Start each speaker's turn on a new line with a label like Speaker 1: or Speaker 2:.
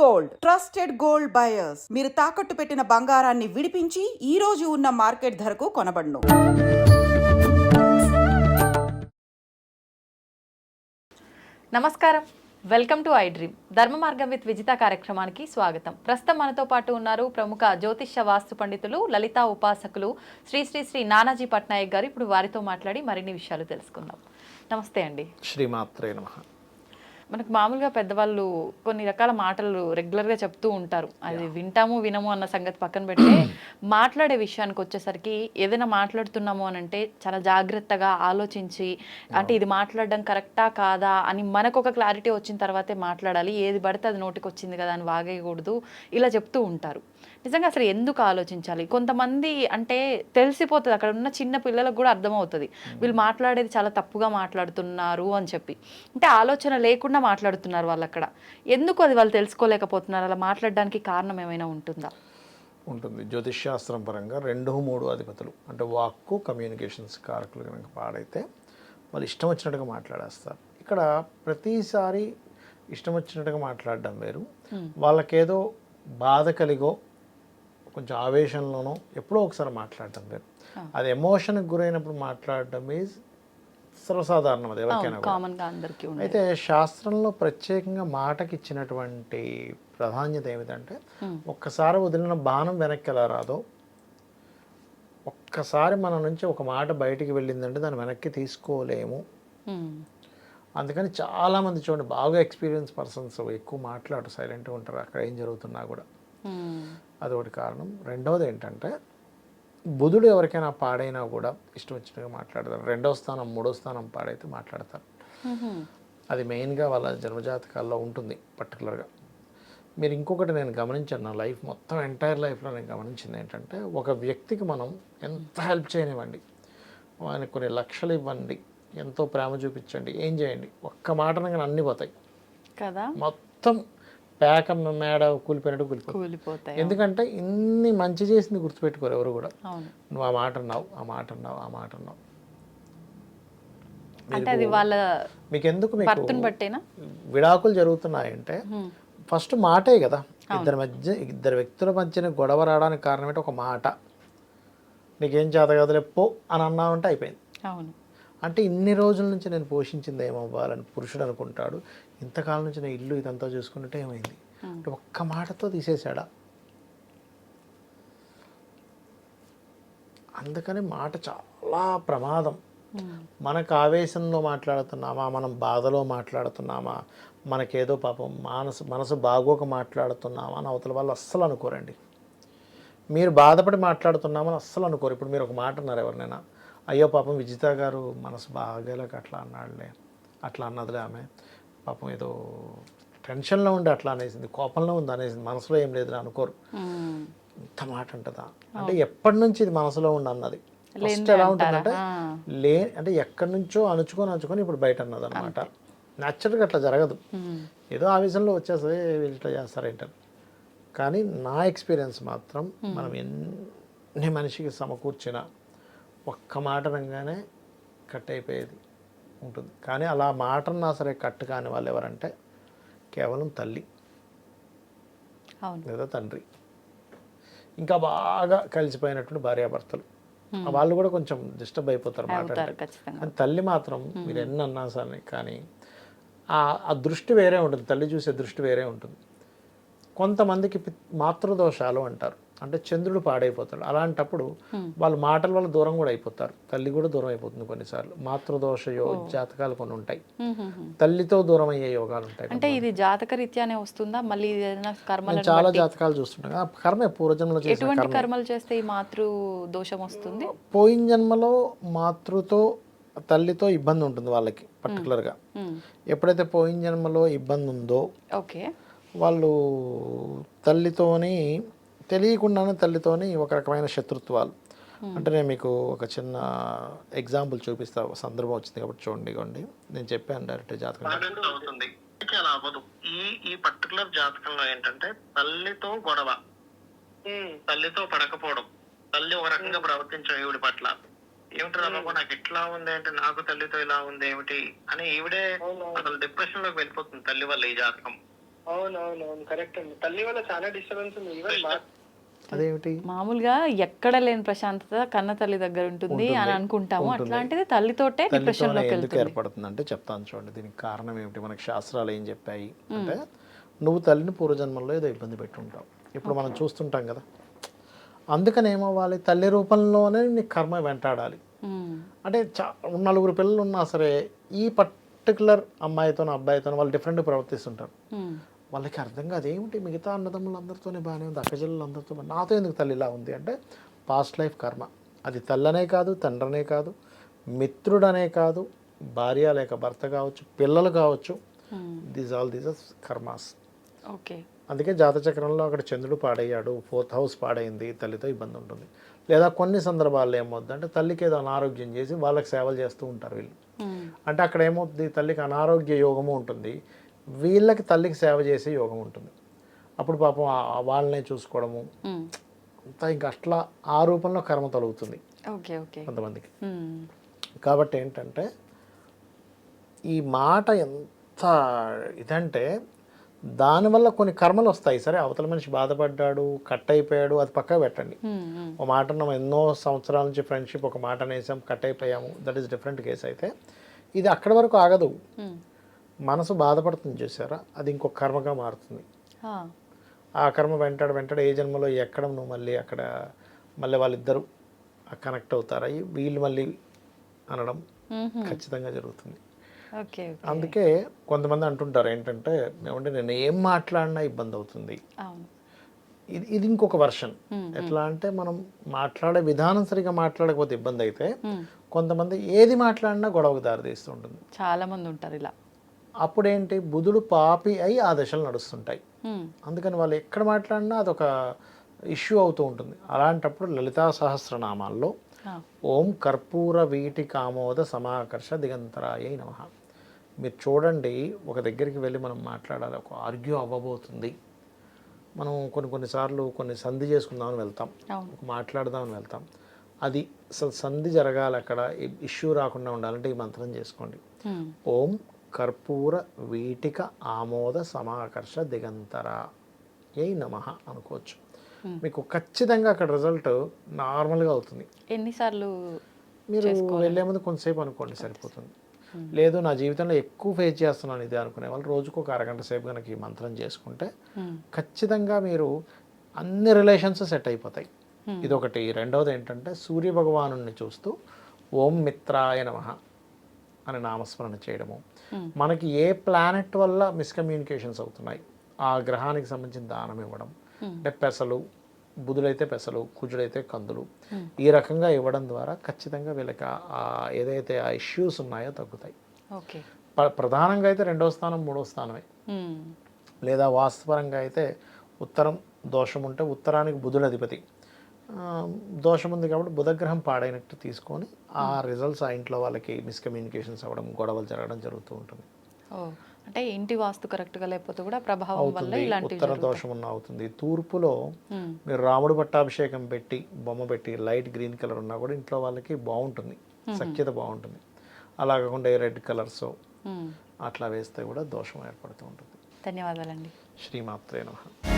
Speaker 1: Gold trusted gold buyers మీరు తాకట్టు పెట్టిన బంగారాన్ని విడిపించి ఈ రోజు ఉన్న మార్కెట్ ధరకు కొనబడును.
Speaker 2: నమస్కారం, వెల్కమ్ టు ఐ డ్రీమ్. ధర్మ మార్గం విత్ విజిత కార్యక్రమానికి స్వాగతం. ప్రస్తుతం మనతో పాటు ఉన్నారు ప్రముఖ జ్యోతిష్య వాస్తు పండితులు, లలితా ఉపాసకులు శ్రీ శ్రీ శ్రీ నానాజీ పట్నాయక్ గారు. ఇప్పుడు వారితో మాట్లాడి మరిన్ని విషయాలు తెలుసుకుందాం. నమస్తే అండి.
Speaker 3: శ్రీమాత్రే నమః.
Speaker 2: మనకు మామూలుగా పెద్దవాళ్ళు కొన్ని రకాల మాటలు రెగ్యులర్గా చెప్తూ ఉంటారు. అది వింటాము వినము అన్న సంగతి పక్కన పెడితే మాట్లాడే విషయానికి వచ్చేసరికి ఏదైనా మాట్లాడుతున్నాము అని అంటే చాలా జాగ్రత్తగా ఆలోచించి, అంటే ఇది మాట్లాడడం కరెక్టా కాదా అని మనకు ఒక క్లారిటీ వచ్చిన తర్వాతే మాట్లాడాలి. ఏది పడితే అది నోటికి వచ్చింది కదా అని వాగేయకూడదు, ఇలా చెప్తూ ఉంటారు. నిజంగా అసలు ఎందుకు ఆలోచించాలి? కొంతమంది అంటే తెలిసిపోతుంది, అక్కడ ఉన్న చిన్న పిల్లలకు కూడా అర్థమవుతుంది వీళ్ళు మాట్లాడేది చాలా తప్పుగా మాట్లాడుతున్నారు అని చెప్పి. అంటే ఆలోచన లేకుండా మాట్లాడుతున్నారు వాళ్ళు అక్కడ. ఎందుకు అది వాళ్ళు తెలుసుకోలేకపోతున్నారు? అలా మాట్లాడడానికి కారణం ఏమైనా ఉంటుందా?
Speaker 3: ఉంటుంది. జ్యోతిష్శాస్త్రం పరంగా 2-3 అధిపతులు అంటే వాక్కు, కమ్యూనికేషన్స్ కారకులు కనుక పాడైతే వాళ్ళు ఇష్టం వచ్చినట్టుగా మాట్లాడేస్తారు. ఇక్కడ ప్రతిసారి ఇష్టం వచ్చినట్టుగా మాట్లాడడం వేరు, వాళ్ళకేదో బాధ కలిగో కొంచెం ఆవేశంలోనో ఎప్పుడో ఒకసారి మాట్లాడటం వేరు. అది ఎమోషన్కి గురైనప్పుడు మాట్లాడటం ఈజ్ సర్వసాధారణం, అది ఎవరికైనా కూడా. అయితే శాస్త్రంలో ప్రత్యేకంగా మాటకి ఇచ్చినటువంటి ప్రాధాన్యత ఏమిటంటే, ఒక్కసారి వదిలిన బాణం వెనక్కి ఎలా రాదో, ఒక్కసారి మన నుంచి ఒక మాట బయటికి వెళ్ళిందంటే దాన్ని వెనక్కి తీసుకోలేము. అందుకని చాలామంది చూడండి, బాగా ఎక్స్పీరియన్స్ పర్సన్స్ ఎక్కువ మాట్లాడు సైలెంట్గా ఉంటారు అక్కడ ఏం జరుగుతున్నా కూడా. అదొకటి కారణం. రెండవది ఏంటంటే, బుధుడు ఎవరికైనా పాడైనా కూడా ఇష్టం వచ్చినట్టుగా మాట్లాడతారు. 2వ స్థానం 3వ స్థానం పాడైతే మాట్లాడతారు. అది మెయిన్గా వాళ్ళ జన్మజాతకాల్లో ఉంటుంది పర్టికులర్గా. మీరు ఇంకొకటి నేను గమనించాను, నా లైఫ్ మొత్తం ఎంటైర్ లైఫ్లో నేను గమనించింది ఏంటంటే, ఒక వ్యక్తికి మనం ఎంత హెల్ప్ చేయనివ్వండి, ఆయనకు కొన్ని లక్షలు ఇవ్వండి, ఎంతో ప్రేమ చూపించండి, ఏం చేయండి, ఒక్క మాట అనగానే అన్నీ పోతాయి కదా, మొత్తం పేక మేడ కూలిపోయినట్టు కూలిపోతాయి. ఎందుకంటే ఇన్ని మంచి చేసింది గుర్తుపెట్టుకోరు ఎవరు కూడా. నువ్వు ఆ మాట అన్నావు, ఆ మాట అన్నావు, ఆ మాట అన్నావు, మీకెందుకు, మీకు విడాకులు జరుగుతున్నాయంటే ఫస్ట్ మాటే కదా. ఇద్దరు వ్యక్తుల మధ్యన గొడవ రావడానికి కారణం ఏంటి? ఒక మాట. నీకేం చేత కదలే పో అని అన్నావంటే అయిపోయింది. అంటే ఇన్ని రోజుల నుంచి నేను పోషించింది ఏమవ్వాలని పురుషుడు అనుకుంటాడు. ఇంతకాలం నుంచి నేను ఇల్లు ఇదంతా చూసుకుంటే ఏమైంది అంటే ఒక్క మాటతో తీసేశాడా. అందుకని మాట చాలా ప్రమాదం. మనకు ఆవేశంలో మాట్లాడుతున్నామా, మనం బాధలో మాట్లాడుతున్నామా, మనకేదో పాపం మనసు బాగోక మాట్లాడుతున్నామా అని అవతల వాళ్ళు అస్సలు అనుకోరండి. మీరు బాధపడి మాట్లాడుతున్నామని అస్సలు అనుకోరు. ఇప్పుడు మీరు ఒక మాట అన్నారు ఎవరినైనా, అయ్యో పాపం విజిత గారు మనసు బాగోలేక అట్లా అన్నాడులే, అట్లా అన్నదిలే, ఆమె పాపం ఏదో టెన్షన్లో ఉండి అట్లా అనేసింది, కోపంలో ఉంది అనేసింది, మనసులో ఏం లేదు అనుకోరు. ఇంత మాట ఉంటుందా అంటే ఎప్పటి నుంచి ఇది మనసులో ఉండి అన్నది. ఫస్ట్ ఎలా ఉంటుందంటే అంటే ఎక్కడి నుంచో అణుచుకొని ఇప్పుడు బయట అన్నది అనమాట. న్యాచురల్గా అట్లా జరగదు, ఏదో ఆవేశంలో వచ్చేస్తుంది వీళ్ళు ఇట్లా చేస్తారేంటారు. కానీ నా ఎక్స్పీరియన్స్ మాత్రం మనం ఎన్ని మనిషికి సమకూర్చిన ఒక్క మాట అనగానే కట్ అయిపోయేది ఉంటుంది. కానీ అలా మాట అన్నా సరే కట్ కాని వాళ్ళు ఎవరంటే కేవలం తల్లి లేదా తండ్రి, ఇంకా బాగా కలిసిపోయినటువంటి భార్యాభర్తలు. వాళ్ళు కూడా కొంచెం డిస్టర్బ్ అయిపోతారు మాట్లాడితే. కానీ తల్లి మాత్రం మీరు ఎన్ని అన్నా సరే కానీ ఆ దృష్టి వేరే ఉంటుంది, తల్లి చూసే దృష్టి వేరే ఉంటుంది. కొంతమందికి మాతృదోషాలు అంటారు, అంటే చంద్రుడు పాడైపోతాడు. అలాంటప్పుడు వాళ్ళు మాటల వల్ల దూరం కూడా అయిపోతారు, తల్లి కూడా దూరం అయిపోతుంది. కొన్నిసార్లు మాతృదోష జాతకాలు కొన్ని ఉంటాయి, తల్లితో దూరం అయ్యే యోగాలు ఉంటాయి.
Speaker 2: అంటే ఇది జాతక రీత్యానే వస్తుందా? మళ్ళీ
Speaker 3: చాలా జాతకాలు చూస్తుంటాం. కర్మ పూర్వజన్మలో
Speaker 2: ఎటువంటి కర్మలు చేస్తే ఈ మాతృ దోషం వస్తుంది?
Speaker 3: పోయిన జన్మలో మాతృతో తల్లితో ఇబ్బంది ఉంటుంది వాళ్ళకి పర్టికులర్గా. ఎప్పుడైతే పోయిన జన్మలో ఇబ్బంది ఉందో వాళ్ళు తల్లితోని తెలియకుండానే తల్లితోని ఒక రకమైన శత్రుత్వాలు. అంటే నేను మీకు ఒక చిన్న ఎగ్జాంపుల్ చూపిస్తా, సందర్భం వచ్చింది కాబట్టి చూడండి. నేను చెప్పాను డైరెక్ట్ జాతకం
Speaker 4: అవుతుంది. అలా అవ్వదు. ఈ పర్టికులర్ జాతకంలో ఏంటంటే తల్లితో గొడవ, తల్లితో పడకపోవడం, తల్లి ఒక రకంగా ప్రవర్తించడం ఈవిడి పట్ల. ఏమిటి రాబాబు నాకు ఇట్లా ఉంది అంటే, నాకు తల్లితో ఇలా ఉంది ఏమిటి అని ఈవిడే అసలు డిప్రెషన్ లోకి వెళ్ళిపోతుంది తల్లి వల్ల. ఈ జాతకం
Speaker 5: అవునవునవును కరెక్ట్ అండి. తల్లి వల్ల చాలా డిస్టర్బెన్స్ ఉంది. ఈవెన్
Speaker 3: అదేమిటి
Speaker 2: మామూలుగా ఎక్కడ లేని ప్రశాంతత కన్న తల్లి దగ్గర ఉంటుంది అని అనుకుంటాము. అట్లాంటిది తల్లితోటే డిప్రెషన్
Speaker 3: తల్లితోనే
Speaker 2: లోకి
Speaker 3: ఎందుకు
Speaker 2: వెళ్తుంది.
Speaker 3: ఏర్పడుతుంది అంటే చెప్తాను చూడండి. దీనికి కారణం ఏమిటి, మనకి శాస్త్రాలు ఏం చెప్పాయి అంటే, నువ్వు తల్లిని పూర్వజన్మల్లో ఏదో ఇబ్బంది పెట్టుంటావు. ఇప్పుడు మనం చూస్తుంటాం కదా, అందుకని ఏమవ్వాలి, తల్లి రూపంలోనే నీ కర్మ వెంటాడాలి. అంటే నలుగురు పిల్లలు ఉన్నా సరే ఈ పర్టికులర్ అమ్మాయితోనో అబ్బాయితోనో వాళ్ళు డిఫరెంట్ ప్రవర్తిస్తుంటారు. వాళ్ళకి అర్థం కాదు, ఏమిటి మిగతా అన్నదమ్ములు అందరితోనే బాగానే ఉంది, అక్కచెల్లెలు అందరితో నాతో ఎందుకు తల్లి ఇలా ఉంది అంటే పాస్ట్ లైఫ్ కర్మ. అది తల్లనే కాదు, తండ్రనే కాదు, మిత్రుడనే కాదు, భార్య లేక భర్త కావచ్చు, పిల్లలు కావచ్చు, దీస్ ఆర్ కర్మాస్.
Speaker 2: ఓకే.
Speaker 3: అందుకే జాతచక్రంలో అక్కడ చంద్రుడు పాడయ్యాడు, 4th హౌస్ పాడైంది, తల్లితో ఇబ్బంది ఉంటుంది. లేదా కొన్ని సందర్భాల్లో ఏమవుతుందంటే తల్లికి ఏదో అనారోగ్యం చేసి వాళ్ళకి సేవలు చేస్తూ ఉంటారు వీళ్ళు. అంటే అక్కడ ఏమవుతుంది, తల్లికి అనారోగ్య యోగము ఉంటుంది, వీళ్ళకి తల్లికి సేవ చేసే యోగం ఉంటుంది. అప్పుడు పాపం వాళ్ళనే చూసుకోవడము అంతా ఇంకా అట్లా ఆ రూపంలో కర్మ తొలగుతుంది కొంతమందికి. కాబట్టి ఏంటంటే ఈ మాట ఎంత ఇదంటే దానివల్ల కొన్ని కర్మలు వస్తాయి. సరే అవతల మనిషి బాధపడ్డాడు, కట్ అయిపోయాడు, అది పక్కా పెట్టండి. ఒక మాట అన్నాం, ఎన్నో సంవత్సరాల నుంచి ఫ్రెండ్షిప్, ఒక మాట అనేసాం, కట్ అయిపోయాము, దట్ ఈస్ డిఫరెంట్ కేసు. అయితే ఇది అక్కడి వరకు ఆగదు. మనసు బాధపడుతుంది చూసారా, అది ఇంకొక కర్మగా మారుతుంది. ఆ కర్మ వెంటాడు ఏ జన్మలో ఎక్కడ నువ్వు మళ్ళీ అక్కడ మళ్ళీ వాళ్ళిద్దరూ కనెక్ట్ అవుతారా, వీళ్ళు మళ్ళీ అనడం ఖచ్చితంగా జరుగుతుంది. అందుకే కొంతమంది అంటుంటారు ఏంటంటే, ఏమంటే నేను ఏం మాట్లాడినా ఇబ్బంది అవుతుంది. ఇది ఇంకొక వర్షన్. ఎట్లా అంటే మనం మాట్లాడే విధానం సరిగా మాట్లాడకపోతే ఇబ్బంది అయితే, కొంతమంది ఏది మాట్లాడినా గొడవకు దారితీస్తూ ఉంటుంది.
Speaker 2: చాలా మంది ఉంటారు ఇలా.
Speaker 3: అప్పుడేంటి, బుధుడు పాపి అయి ఆ దశలు నడుస్తుంటాయి. అందుకని వాళ్ళు ఎక్కడ మాట్లాడినా అదొక ఇష్యూ అవుతూ ఉంటుంది. అలాంటప్పుడు లలితా సహస్రనామాల్లో ఓం కర్పూర వీటి కామోద సమాకర్ష దిగంతరాయ నమః. మీరు చూడండి, ఒక దగ్గరికి వెళ్ళి మనం మాట్లాడాలి, ఒక ఆర్గ్యూ అవ్వబోతుంది, మనం కొన్నిసార్లు కొన్ని సంధి చేసుకుందామని వెళ్తాం, ఒక మాట్లాడదామని వెళ్తాం, అది సంధి జరగాలి, అక్కడ ఇష్యూ రాకుండా ఉండాలంటే ఈ మంత్రం చేసుకోండి. ఓం కర్పూర వీటిక ఆమోద సమాకర్ష దిగంతరాయ నమః అనుకోవచ్చు. మీకు ఖచ్చితంగా అక్కడ రిజల్ట్ నార్మల్గా అవుతుంది.
Speaker 2: ఎన్నిసార్లు
Speaker 3: మీరు వెళ్ళే ముందు కొంతసేపు అనుకోండి, సరిపోతుంది. లేదు నా జీవితంలో ఎక్కువ ఫేస్ చేస్తున్నాను ఇది అనుకునే వాళ్ళు రోజుకు ఒక అరగంట సేపు కనుక ఈ మంత్రం చేసుకుంటే ఖచ్చితంగా మీరు అన్ని రిలేషన్స్ సెట్ అయిపోతాయి. ఇదొకటి. రెండవది ఏంటంటే సూర్య భగవాను చూస్తూ ఓం మిత్రాయ నమః అని నామస్మరణ చేయడము. మనకి ఏ ప్లానెట్ వల్ల మిస్కమ్యూనికేషన్స్ అవుతున్నాయి ఆ గ్రహానికి సంబంధించిన దానం ఇవ్వడం. అంటే పెసలు, బుధుడైతే పెసలు, కుజుడైతే కందులు, ఈ రకంగా ఇవ్వడం ద్వారా ఖచ్చితంగా వీళ్ళకి ఏదైతే ఆ ఇష్యూస్ ఉన్నాయో తగ్గుతాయి. ప్రధానంగా అయితే 2వ స్థానం 3వ స్థానమే. లేదా వాస్తుపరంగా అయితే ఉత్తరం దోషం ఉంటే ఉత్తరానికి బుధుడు అధిపతి, దోషం ఉంది కాబట్టి బుధగ్రహం పాడైనట్టు తీసుకొని ఆ రిజల్ట్స్ ఆ ఇంట్లో వాళ్ళకి మిస్కమ్యూనికేషన్స్ అవ్వడం, గొడవలు జరగడం జరుగుతూ ఉంటుంది.
Speaker 2: అంటే ఇంటి వాస్తు కరెక్ట్గా లేకపోతే కూడా ప్రభావం వల్ల ఇలాంటి
Speaker 3: ఉత్తర దోషం ఉన్న అవుతుంది. తూర్పులో మీరు రాముడు పట్టాభిషేకం పెట్టి బొమ్మ పెట్టి లైట్ గ్రీన్ కలర్ ఉన్నా కూడా ఇంట్లో వాళ్ళకి బాగుంటుంది, సఖ్యత బాగుంటుంది. అలా కాకుండా రెడ్ కలర్స్ అట్లా వేస్తే కూడా దోషం ఏర్పడుతూ ఉంటుంది.
Speaker 2: ధన్యవాదాలండి.
Speaker 3: శ్రీమాత్రే నమః.